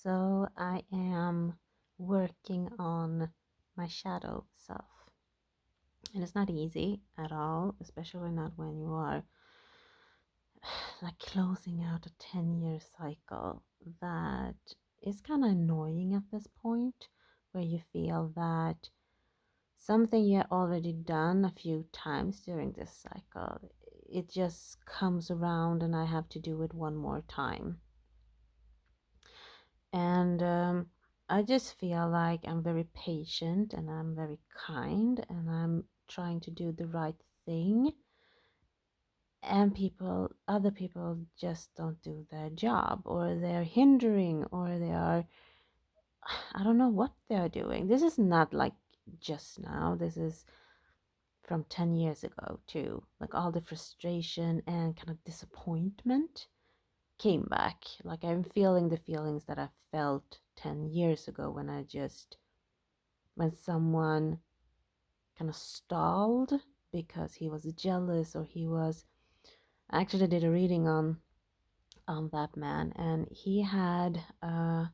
So I am working on my shadow self. And it's not easy at all, especially not when you are like closing out a 10-year cycle that is kind of annoying at this point, where you feel that something you had already done a few times during this cycle, it just comes around and I have to do it one more time. And I just feel like I'm very patient and I'm very kind and I'm trying to do the right thing. And other people just don't do their job, or they're hindering, or they are, I don't know what they're doing. This is not like just now. This is from 10 years ago too. Like all the frustration and kind of disappointment came back. Like I'm feeling the feelings that I felt 10 years ago when someone kind of stalled because he was jealous, or I actually did a reading on that man, and he had a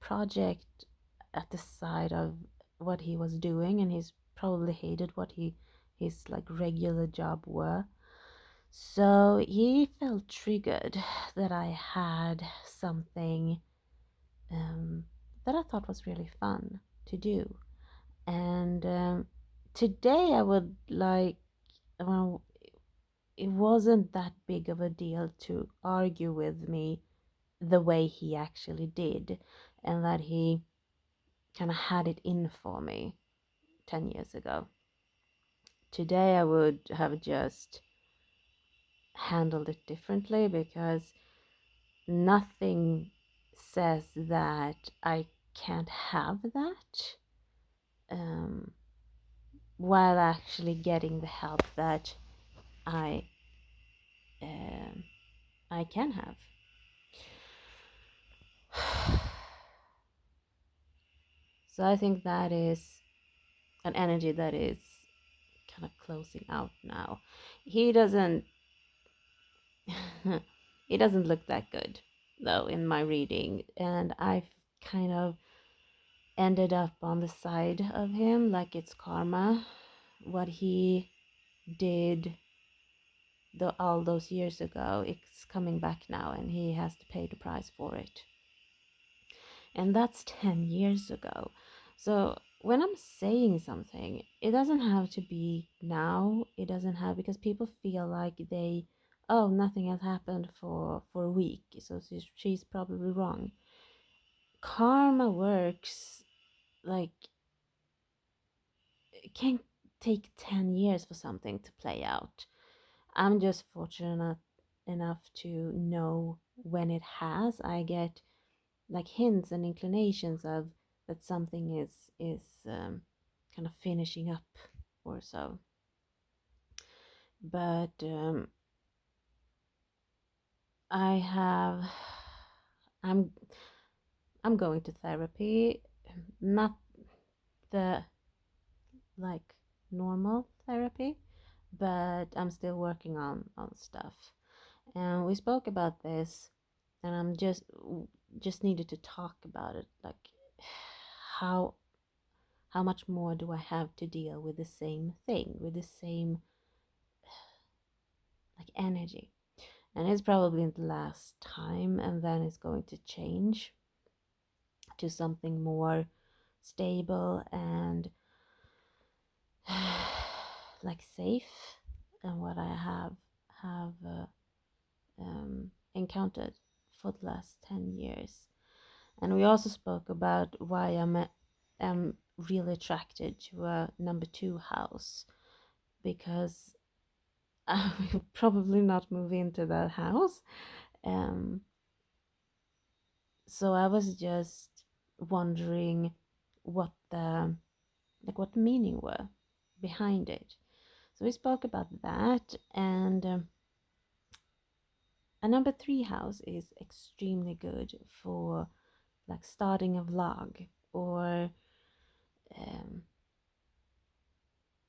project at the side of what he was doing, and he's probably hated what his like regular job were. So he felt triggered that I had something that I thought was really fun to do. And today I would like, well, it wasn't that big of a deal to argue with me the way he actually did, and that he kind of had it in for me 10 years ago. Today I would have just handled it differently, because nothing says that I can't have that, um, while actually getting the help that I um, I can have. So I think that is an energy that is kind of closing out now. He doesn't he doesn't look that good though in my reading, and I've kind of ended up on the side of him, like it's karma. What he did all those years ago, it's coming back now, and he has to pay the price for it. And that's 10 years ago. So when I'm saying something, it doesn't have to be now. It doesn't have, because people feel like oh, nothing has happened for a week, so she's probably wrong. Karma works like, it can take 10 years for something to play out. I'm just fortunate enough to know when it has. I get like hints and inclinations of that something is kind of finishing up or so. But I have I'm I'm going to therapy, not the like normal therapy, but I'm still working on stuff. And we spoke about this, and I'm just needed to talk about it, like how how much more do I have to deal with the same thing, with the same like energy. And it's probably the last time, and then it's going to change to something more stable and like safe than what I have encountered for the last 10 years. And we also spoke about why am really attracted to a number 2 house, because I will probably not move into that house. Um, so I was just wondering what the meaning were behind it. So we spoke about that, and a number 3 house is extremely good for like starting a vlog, or um,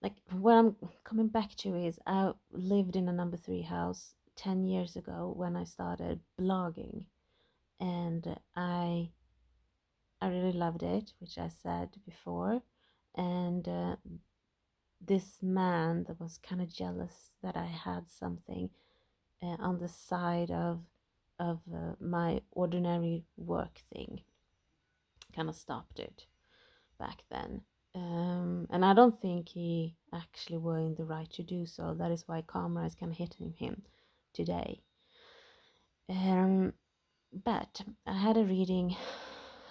like what I'm coming back to is I lived in a number 3 house 10 years ago when I started blogging, and I I really loved it, which I said before. And this man that was kind of jealous that I had something on the side of my ordinary work thing kind of stopped it back then. And I don't think he actually were in the right to do so. That is why karma is kind of hitting him today. But I had a reading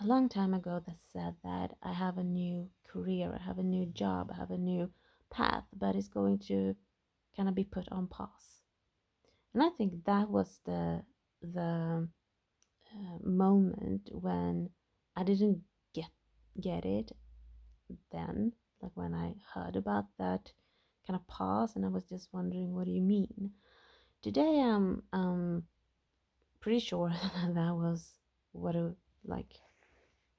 a long time ago that said that I have a new career, I have a new job, I have a new path, but it's going to kind of be put on pause. And I think that was the moment when I didn't get it then, like when I heard about that kind of pause, and I was just wondering, what do you mean? Today I'm pretty sure that was what it, like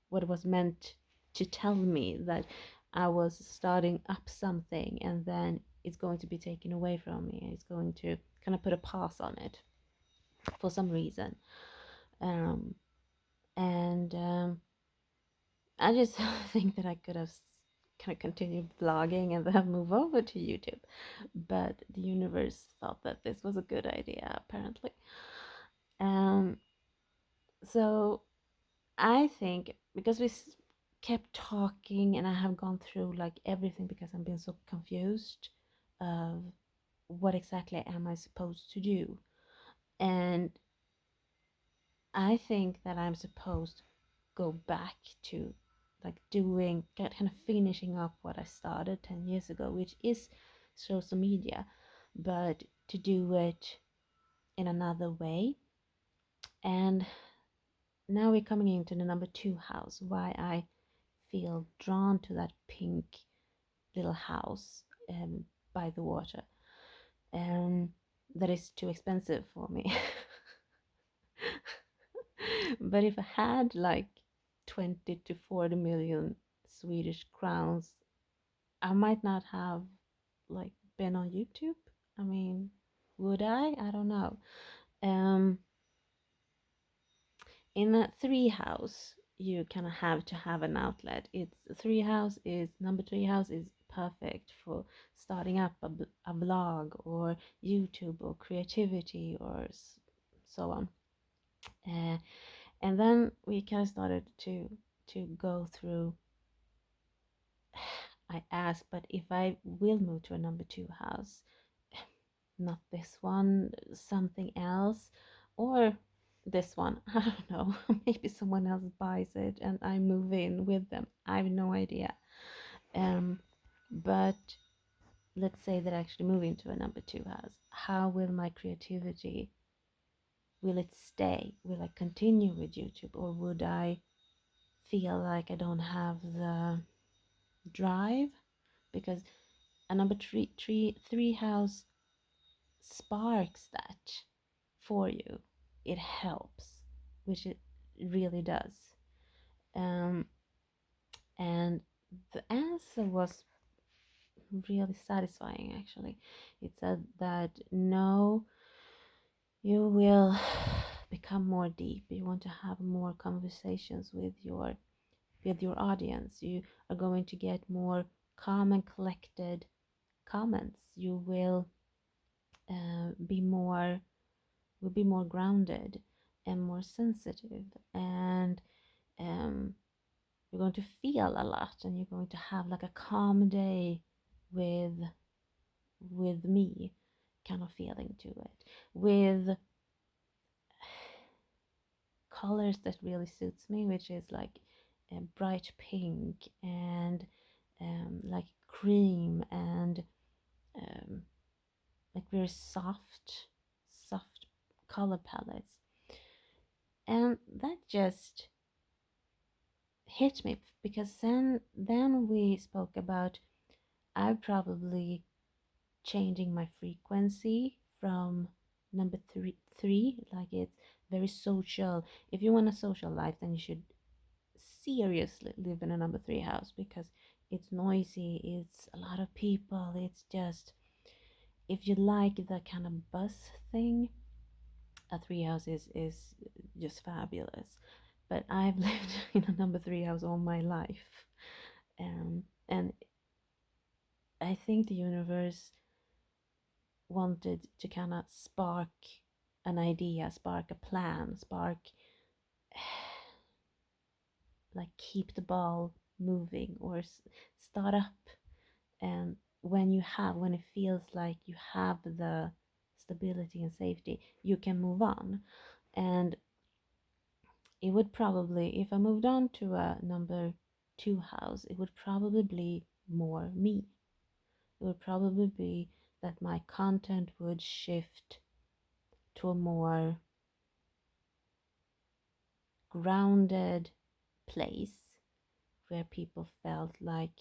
what it was meant to tell me, that I was starting up something and then it's going to be taken away from me. It's going to kind of put a pause on it for some reason. Um, and I just think that I could have kind of continued vlogging and then move over to YouTube. But the universe thought that this was a good idea, apparently. Um, so I think because we kept talking and I have gone through like everything because I've been so confused of what exactly am I supposed to do. And I think that I'm supposed to go back to like doing kind of finishing up what I started 10 years ago, which is social media, but to do it in another way. And now we're coming into the number 2 house, why I feel drawn to that pink little house by the water. That is too expensive for me. But if I had like 20 to 40 million Swedish crowns, I might not have like been on YouTube. I mean, would I? I don't know. Um, in a 3 house, you kind of have to have an outlet. It's 3 house is number 3 house is perfect for starting up a blog or YouTube or creativity or so on. And then we kind of started to go through. I asked, but if I will move to a number 2 house, not this one, something else, or this one, I don't know. Maybe someone else buys it and I move in with them. I have no idea. But let's say that I actually move into a number 2 house. How will my creativity, will it stay? Will I continue with YouTube, or would I feel like I don't have the drive? Because a number three house sparks that for you. It helps, which it really does. Um, and the answer was really satisfying, actually. It said that no, you will become more deep. You want to have more conversations with your audience. You are going to get more calm and collected comments. You will be more grounded and more sensitive, and you're going to feel a lot, and you're going to have like a calm day with me kind of feeling to it, with colors that really suits me, which is like a bright pink and like cream and um, like very soft color palettes. And that just hit me because then we spoke about I probably changing my frequency from number three, like it's very social. If you want a social life, then you should seriously live in a number 3 house, because it's noisy, it's a lot of people, it's just, if you like the kind of buzz thing, a 3 house is just fabulous. but I've lived in a number three house all my life. And I think the universe wanted to kind of spark an idea, spark a plan, spark like keep the ball moving or start up. And when it feels like you have the stability and safety, you can move on. And it would probably, if I moved on to a number two house, it would probably be more me. It would probably be that my content would shift to a more grounded place where people felt like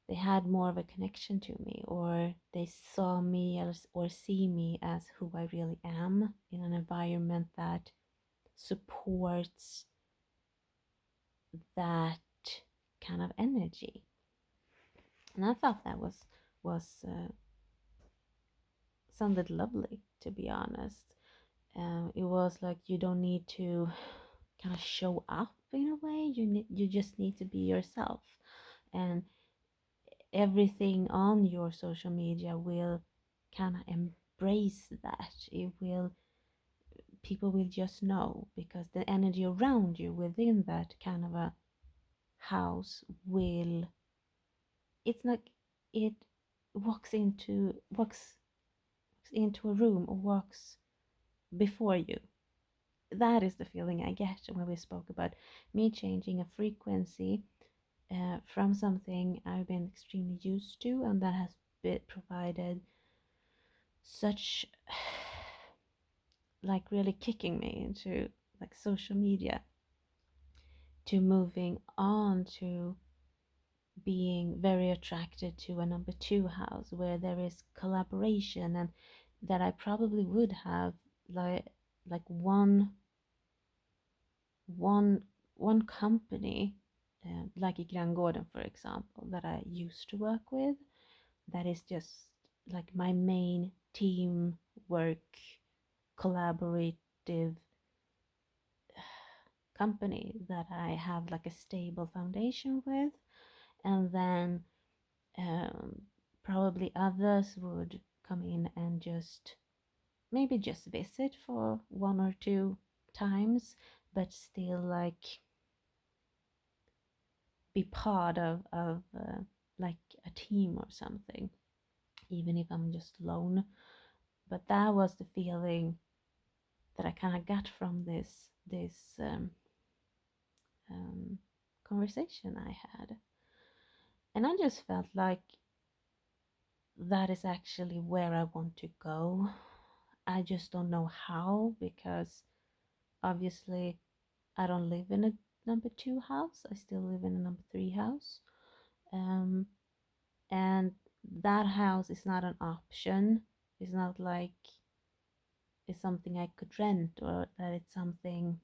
they had more of a connection to me, or they saw me or see me as who I really am in an environment that supports that kind of energy. And I thought that was sounded lovely, to be honest. It was like you don't need to kind of show up in a way. You just need to be yourself, and everything on your social media will kind of embrace that. It will, people will just know, because the energy around you within that kind of a house will, it's like it walks into a room or walks before you. That is the feeling I get when we spoke about me changing a frequency from something I've been extremely used to, and that has been provided such like really kicking me into like social media, to moving on to being very attracted to a number two house where there is collaboration, and that I probably would have like one one company, like Granngården, for example, that I used to work with, that is just like my main team work, collaborative company that I have like a stable foundation with. And then um, probably others would come in and just maybe just visit for one or two times, but still like be part of like a team or something, even if I'm just alone. But that was the feeling that I kind of got from this conversation I had. And I just felt like that is actually where I want to go. I just don't know how, because obviously I don't live in a number two house. I still live in a number three house. Um, and that house is not an option. It's not like it's something I could rent, or that it's something,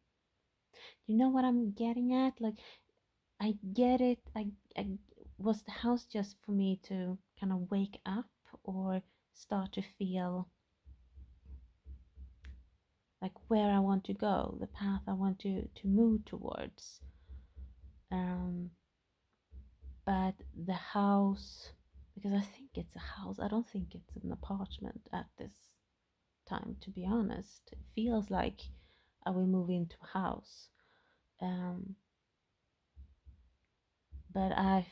you know what I'm getting at? Like, I get it. I was the house just for me to kind of wake up or start to feel like where I want to go, the path I want to move towards. Um, but the house, because I think it's a house, I don't think it's an apartment at this time, to be honest. It feels like I will move into a house. Um, but I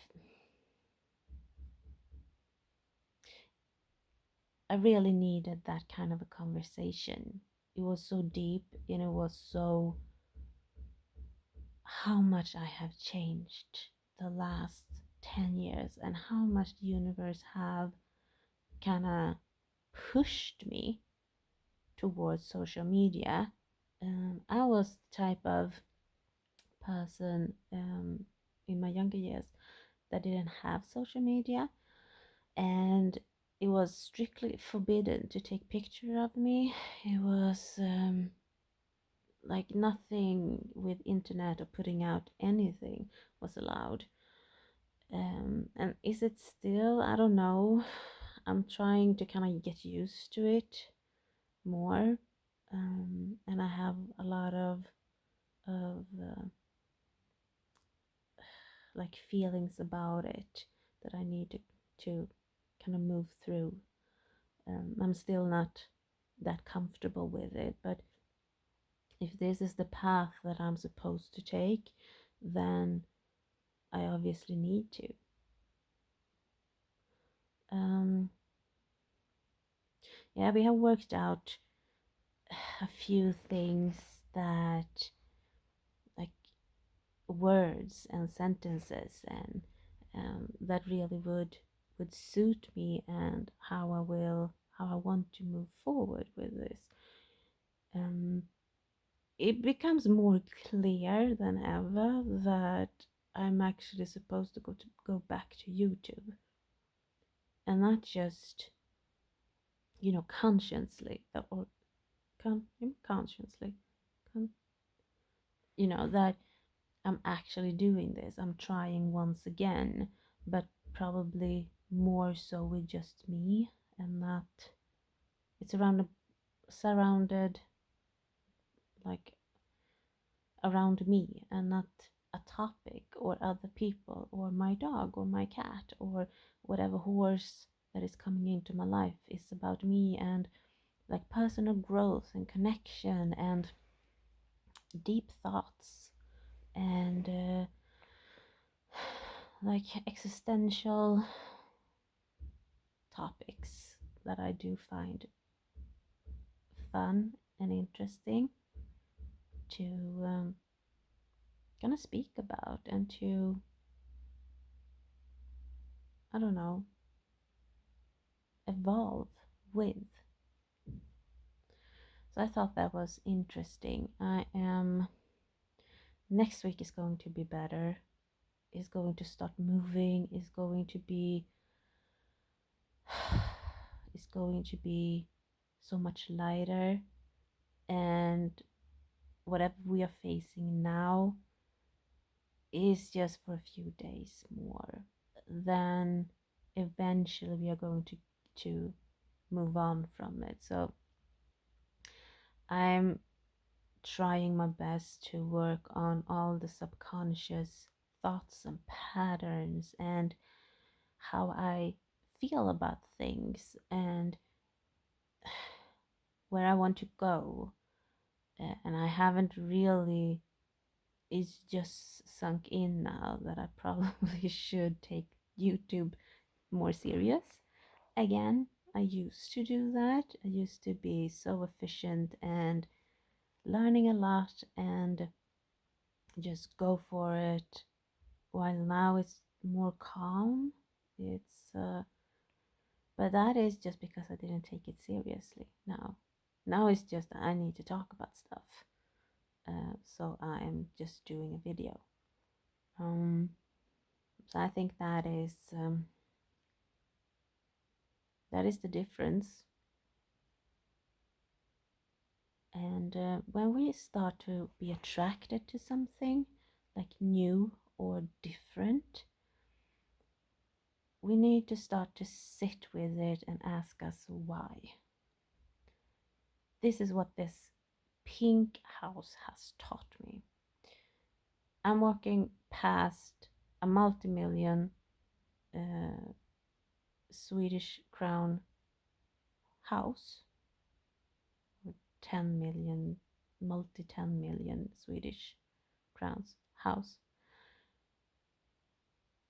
really needed that kind of a conversation. It was so deep, and it was so, how much I have changed the last 10 years, and how much the universe have kind of pushed me towards social media. I was the type of person in my younger years that didn't have social media, and it was strictly forbidden to take picture of me. It was like nothing with internet or putting out anything was allowed. And is it still? I don't know. I'm trying to kind of get used to it more. And I have a lot of of like feelings about it that I need to kind of move through. I'm still not that comfortable with it, but if this is the path that I'm supposed to take, then I obviously need to. Um, yeah, we have worked out a few things that, like, words and sentences, and that really would suit me and how I want to move forward with this. Um, it becomes more clear than ever that I'm actually supposed to go back to YouTube, and not just, consciously, or consciously, con- that I'm actually doing this. I'm trying once again, but probably more so with just me, and not it's surrounded, like, around me, and not a topic or other people or my dog or my cat or whatever horse that is coming into my life. Is about me and, like, personal growth and connection and deep thoughts and like existential topics that I do find fun and interesting to kind of speak about and to, I don't know, evolve with. So I thought that was interesting. Next week is going to be better, is going to start moving, is going to be is going to be so much lighter, and whatever we are facing now is just for a few days more. Then eventually we are going to move on from it. So I'm trying my best to work on all the subconscious thoughts and patterns and how I feel about things and where I want to go. And I haven't really, it's just sunk in now that I probably should take YouTube more serious again. I used to do that. I used to be so efficient and learning a lot and just go for it, while now it's more calm. It's but that is just because I didn't take it seriously. Now it's just I need to talk about stuff, so I am just doing a video. So I think that is the difference. And when we start to be attracted to something like new or different, we need to start to sit with it and ask us why. This is what this pink house has taught me. I'm walking past a multi-million Swedish crown house, or 10 million, multi 10 million Swedish crowns house,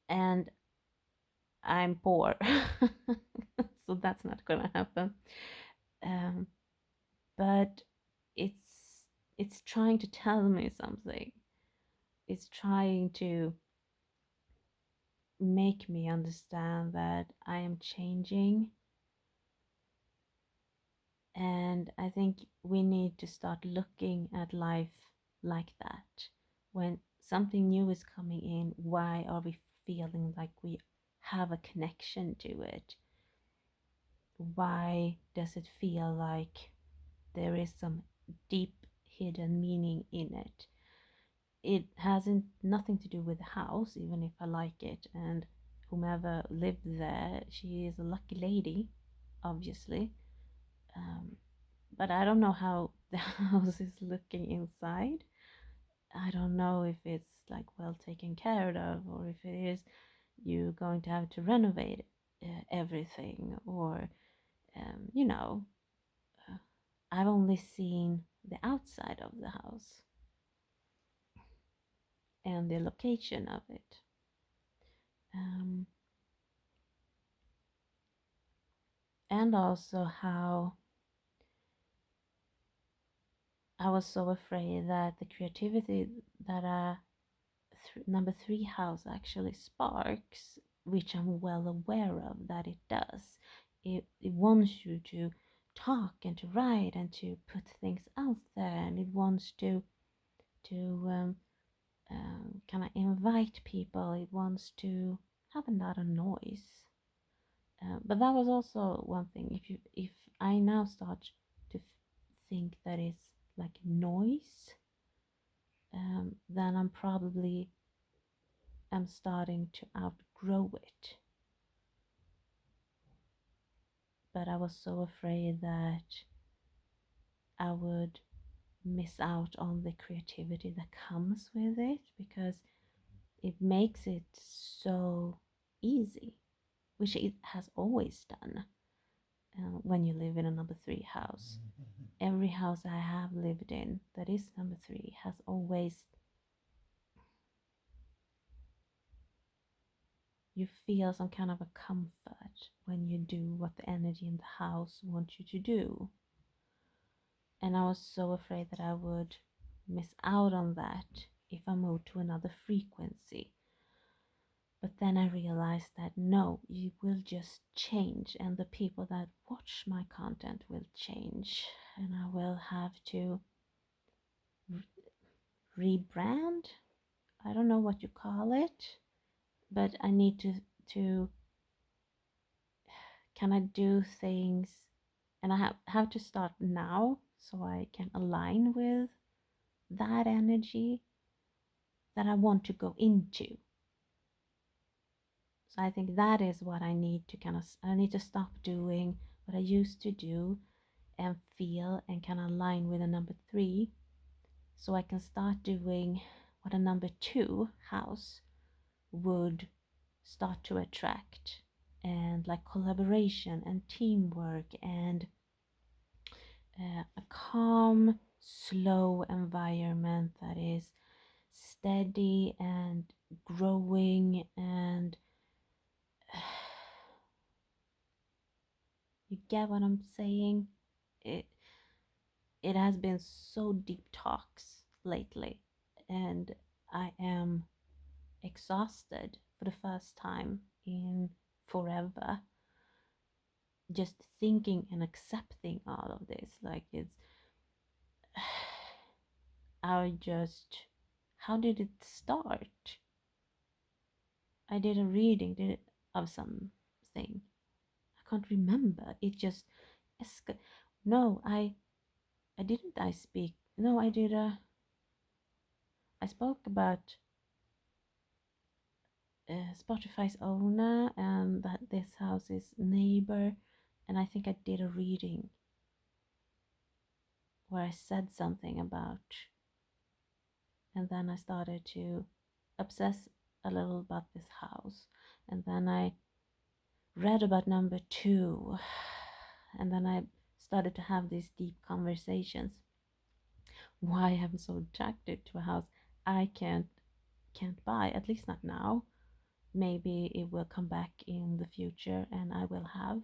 and I'm poor. So that's not gonna happen. Um, but it's trying to tell me something. It's trying to make me understand that I am changing. And I think we need to start looking at life like that. When something new is coming in, why are we feeling like we have a connection to it? Why does it feel like there is some deep hidden meaning in it? It hasn't nothing to do with the house, even if I like it, and whomever lived there, she is a lucky lady, obviously. But I don't know how the house is looking inside. I don't know if it's like well taken care of, or if it is you're going to have to renovate everything, or you know, uh, I've only seen the outside of the house and the location of it. Um, and also how I was so afraid that the creativity that number three house actually sparks, which I'm well aware of that it does. It wants you to talk and to write and to put things out there, and it wants to kind of invite people. It wants to have a lot of noise. But that was also one thing. If I now start to think that it's like noise, then I'm probably am starting to outgrow it. But I was so afraid that I would miss out on the creativity that comes with it, because it makes it so easy, which it has always done. When you live in a number three house, every house I have lived in that is number three has always, you feel some kind of a comfort when you do what the energy in the house wants you to do. And I was so afraid that I would miss out on that if I moved to another frequency. But then I realized that no, you will just change, and the people that watch my content will change, and I will have to rebrand. I don't know what you call it, but I need to can I do things, and I have to start now so I can align with that energy that I want to go into. So I think that is what I need to I need to stop doing what I used to do and feel and kind of align with a number three, so I can start doing what a number two house would start to attract, and like collaboration and teamwork and a calm, slow environment that is steady and growing, and you get what I'm saying? It it has been so deep talks lately, and I am exhausted for the first time in forever, just thinking and accepting all of this. Like it's I just, how did it start? I did a reading of something. I can't remember. It just no, I didn't. I speak. No, I did a. I spoke about Spotify's owner and that this house is neighbor, and I think I did a reading where I said something about, and then I started to obsess a little about this house, and then I read about number two, and then I started to have these deep conversations. Why I'm so attracted to a house I can't buy, at least not now. Maybe it will come back in the future and I will have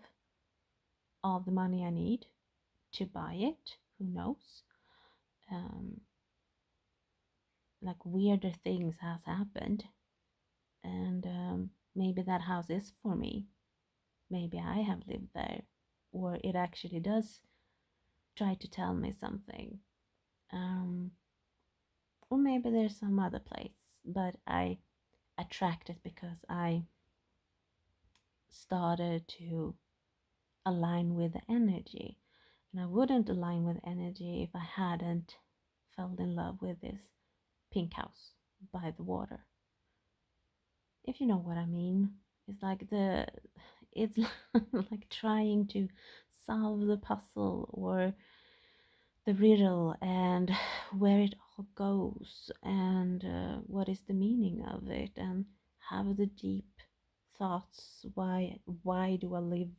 all the money I need to buy it. Who knows? Um, like weirder things has happened, and maybe that house is for me. Maybe I have lived there, or it actually does try to tell me something. Um, or maybe there's some other place, but I attract it because I started to align with the energy. And I wouldn't align with energy if I hadn't fell in love with this pink house by the water. If you know what I mean. It's like it's like trying to solve the puzzle or the riddle, and where it goes, and what is the meaning of it, and have the deep thoughts. Why do I live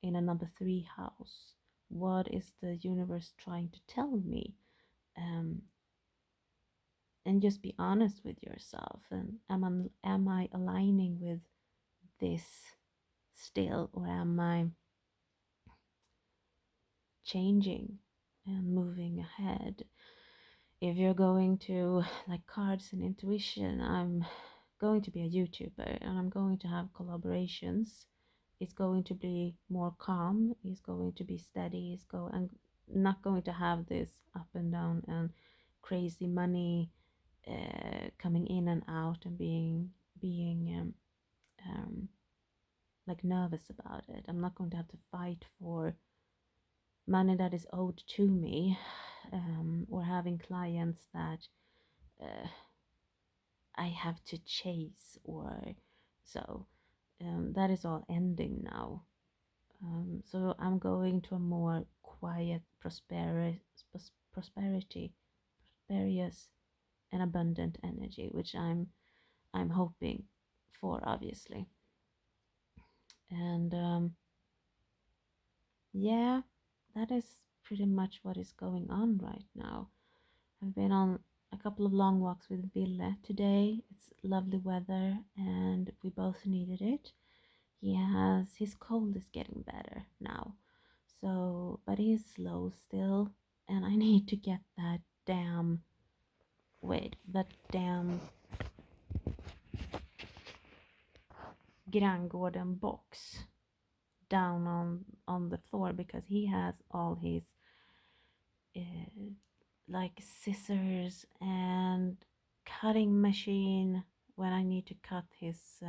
in a number 3 house? What is the universe trying to tell me? um, and just be honest with yourself, and am I aligning with this still, or am I changing and moving ahead? If you're going to like cards and intuition, I'm going to be a YouTuber and I'm going to have collaborations. It's going to be more calm, it's going to be steady, I'm not going to have this up and down and crazy money coming in and out, and being like nervous about it. I'm not going to have to fight for money that is owed to me, or having clients that uh, I have to chase, or so. That is all ending now. So I'm going to a more quiet, prosperity, prosperous, and abundant energy, which I'm hoping for, obviously. And yeah, that is pretty much what is going on right now. I've been on a couple of long walks with Ville today. It's lovely weather and we both needed it. His cold is getting better now. So, but he's slow still, and I need to get that damn Grangården box down on the floor, because he has all his uh, like scissors and cutting machine when I need to cut his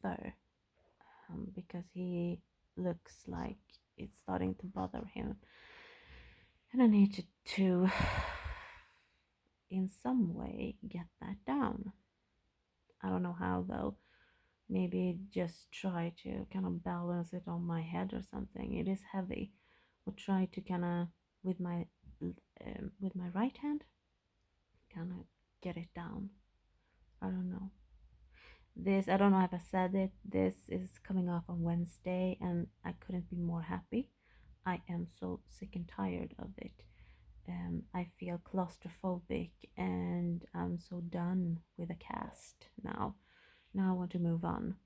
fur, because he looks like it's starting to bother him, and I need to in some way get that down. I don't know how though. Maybe just try to kind of balance it on my head or something. It is heavy. Or try to kind of with my right hand kind of get it down. I don't know. This, I don't know if I said it. This is coming off on Wednesday, and I couldn't be more happy. I am so sick and tired of it. I feel claustrophobic, and I'm so done with a cast now. Now I want to move on.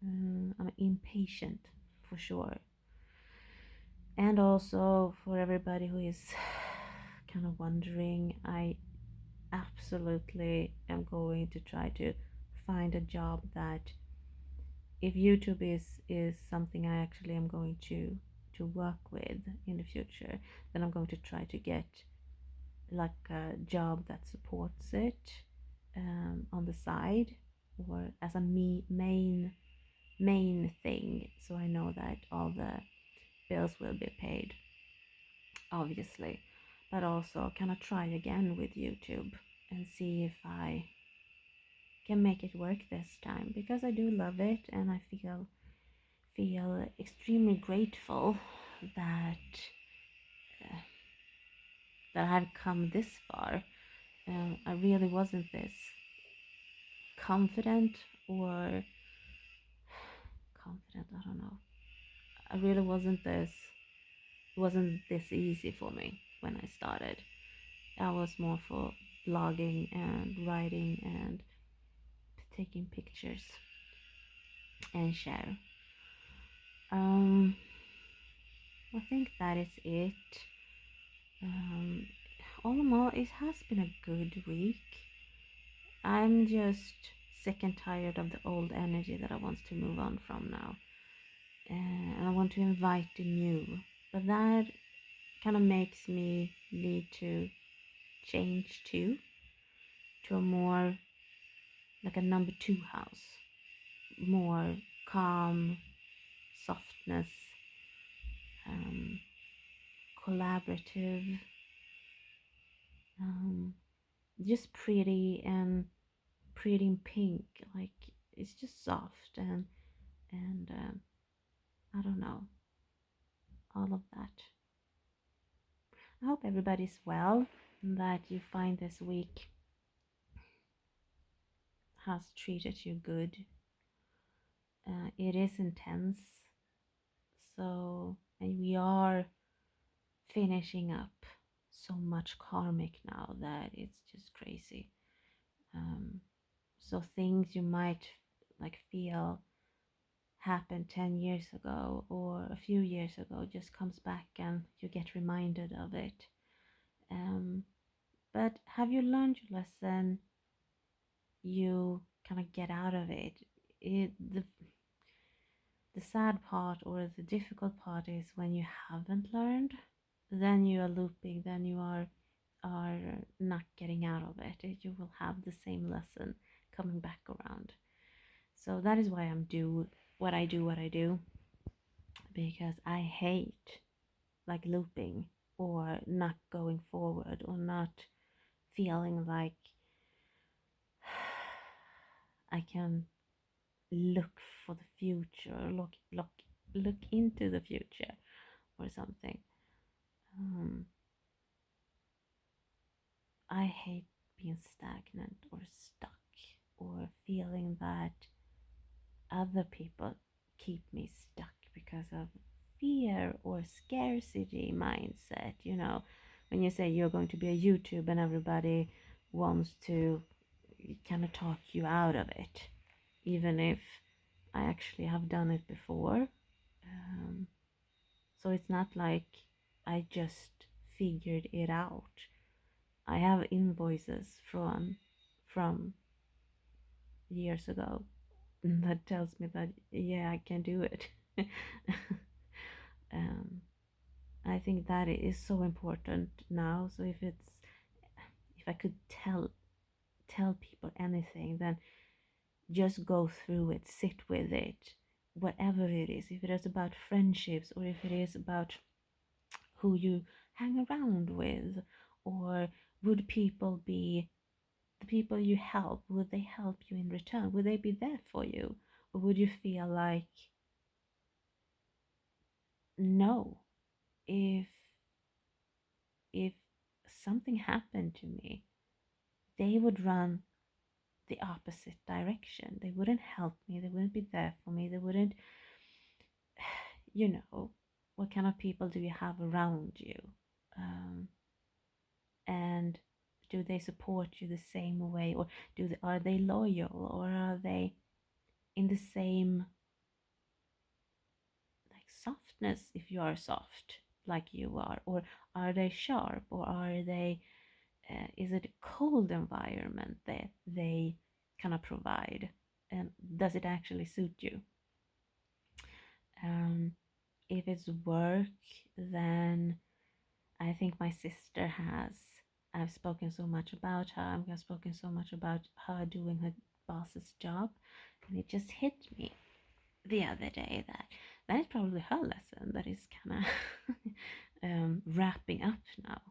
I'm impatient for sure. And also for everybody who is kind of wondering, I absolutely am going to try to find a job that, if YouTube is something I actually am going to work with in the future, then I'm going to try to get like a job that supports it on the side, or as a main thing, so I know that all the bills will be paid, obviously. But also kind of try again with YouTube and see if I can make it work this time, because I do love it, and I feel extremely grateful that that I've come this far. I really wasn't this confident, or confident, I don't know. I really wasn't this easy for me when I started. I was more for blogging and writing and taking pictures and share. I think that is it. Um, all in all, it has been a good week. I'm just sick and tired of the old energy that I want to move on from now. And I want to invite the new. But that kind of makes me need to change to a more like a number 2 house. More calm, softness, um, collaborative, um, just pretty in pink. Like it's just soft and I don't know, all of that. I hope everybody's well. that you find this week has treated you good. It is intense. So, and we are finishing up so much karmic now that it's just crazy. Um, so things you might like feel happened 10 years ago or a few years ago just comes back and you get reminded of it. Um, but have you learned your lesson? You kind of get out of it. The sad part or the difficult part is when you haven't learned, then you are looping, then you are not getting out of it. You will have the same lesson coming back around. So that is why I'm do what I do, because I hate like looping or not going forward or not feeling like I can look for the future, look into the future or something. Um, I hate being stagnant or stuck or feeling that other people keep me stuck because of fear or scarcity mindset. You know, when you say you're going to be a YouTube and everybody wants to kind of talk you out of it, even if I actually have done it before. Um, so it's not like I just figured it out. I have invoices from years ago that tells me that yeah, I can do it. um, I think that is so important now. So if I could tell people anything, then just go through it, sit with it, whatever it is. If it is about friendships or if it is about who you hang around with, or would people be the people you help, would they help you in return? Would they be there for you? Or would you feel like, no, if if something happened to me, they would run the opposite direction. They wouldn't help me, they wouldn't be there for me, they wouldn't, you know, what kind of people do you have around you? Um, and do they support you the same way, or are they loyal, or are they in the same like softness if you are soft like you are, or are they sharp, or are they is it a cold environment that they kind of provide, and does it actually suit you? um, if it's work, then I think my sister has. I've spoken so much about her. I've spoken so much about her doing her boss's job, and it just hit me the other day that that is probably her lesson that is kind of wrapping up now.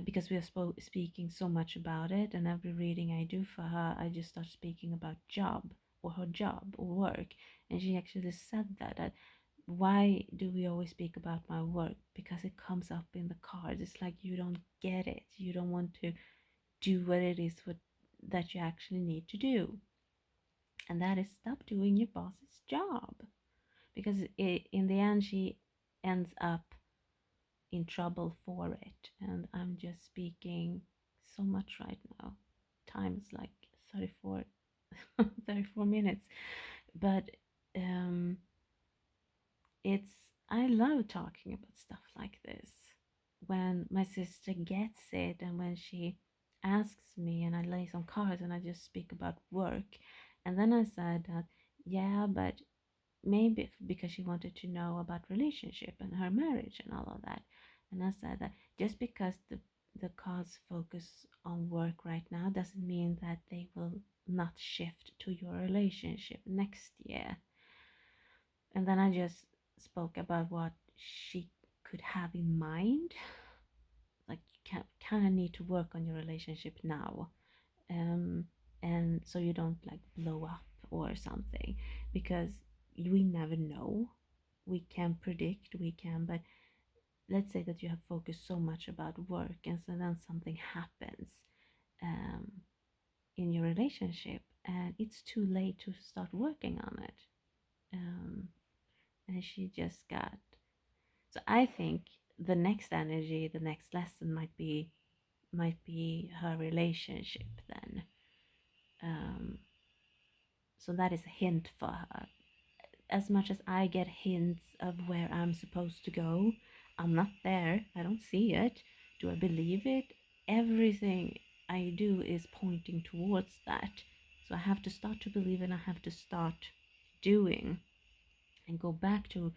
Because we are speaking so much about it, and every reading I do for her, I just start speaking about job or her job or work, and she actually said that why do we always speak about my work? Because it comes up in the cards. It's like you don't get it. You don't want to do what it is that you actually need to do. And that is stop doing your boss's job. Because in the end, she ends up in trouble for it. And I'm just speaking so much right now. Time is like 34, 34 minutes. But um, it's I love talking about stuff like this when my sister gets it, and when she asks me and I lay some cards and I just speak about work. And then I said that yeah, but maybe because she wanted to know about relationship and her marriage and all of that. And I said that just because the cards focus on work right now doesn't mean that they will not shift to your relationship next year. And then I just spoke about what she could have in mind. Like you kind of need to work on your relationship now, um, and so you don't like blow up or something, because we never know. We can predict, we can, but let's say that you have focused so much about work, and so then something happens um, in your relationship, and it's too late to start working on it. Um, and she just got. So I think the next energy, the next lesson might be her relationship then. Um, so that is a hint for her. As much as I get hints of where I'm supposed to go, I'm not there. I don't see it. Do I believe it? Everything I do is pointing towards that. So I have to start to believe, and I have to start doing and go back to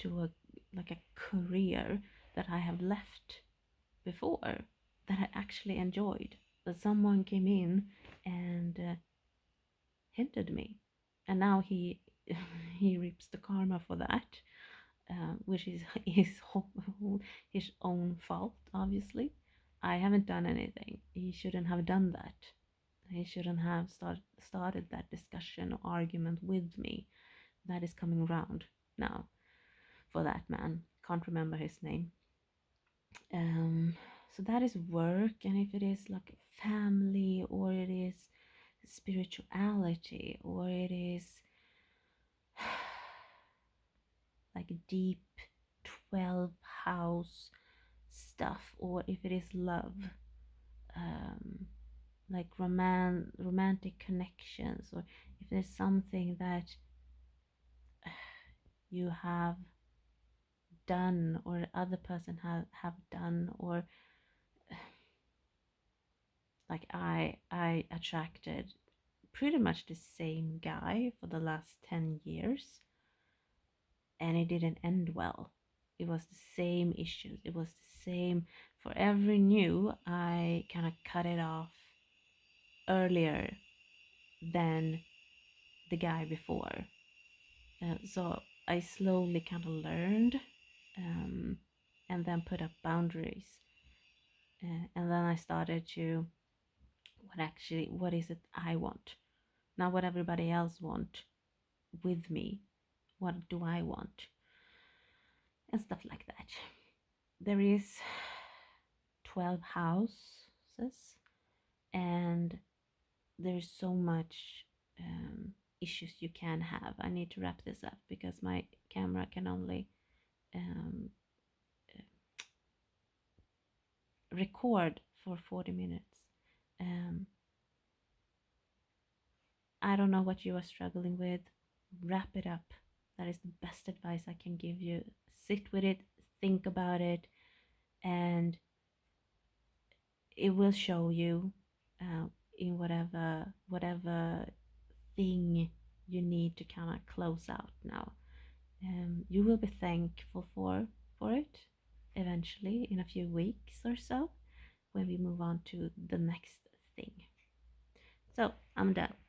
a like a career that I have left before, that I actually enjoyed. But someone came in and hindered me, and now he he reaps the karma for that, which is his own fault. Obviously, I haven't done anything. He shouldn't have done that. He shouldn't have started that discussion or argument with me. That is coming round now for that man. Can't remember his name. Um, so that is work, and if it is like family, or it is spirituality, or it is like deep 12 house stuff, or if it is love, um, like romantic connections, or if there's something that you have done or the other person have done, or like I attracted pretty much the same guy for the last 10 years, and it didn't end well. It was the same issues. It was the same. For every new, I kind of cut it off earlier than the guy before. So I slowly kind of learned, um, and then put up boundaries. And then I started to, what is it I want? Not what everybody else want with me. What do I want? And stuff like that. There is 12 houses, and there's so much issues you can have. I need to wrap this up because my camera can only um, record for 40 minutes. Um, I don't know what you are struggling with. Wrap it up. That is the best advice I can give you. Sit with it, think about it, and it will show you in whatever thing you need to kind of close out now. You will be thankful for it eventually, in a few weeks or so, when we move on to the next thing. So I'm done.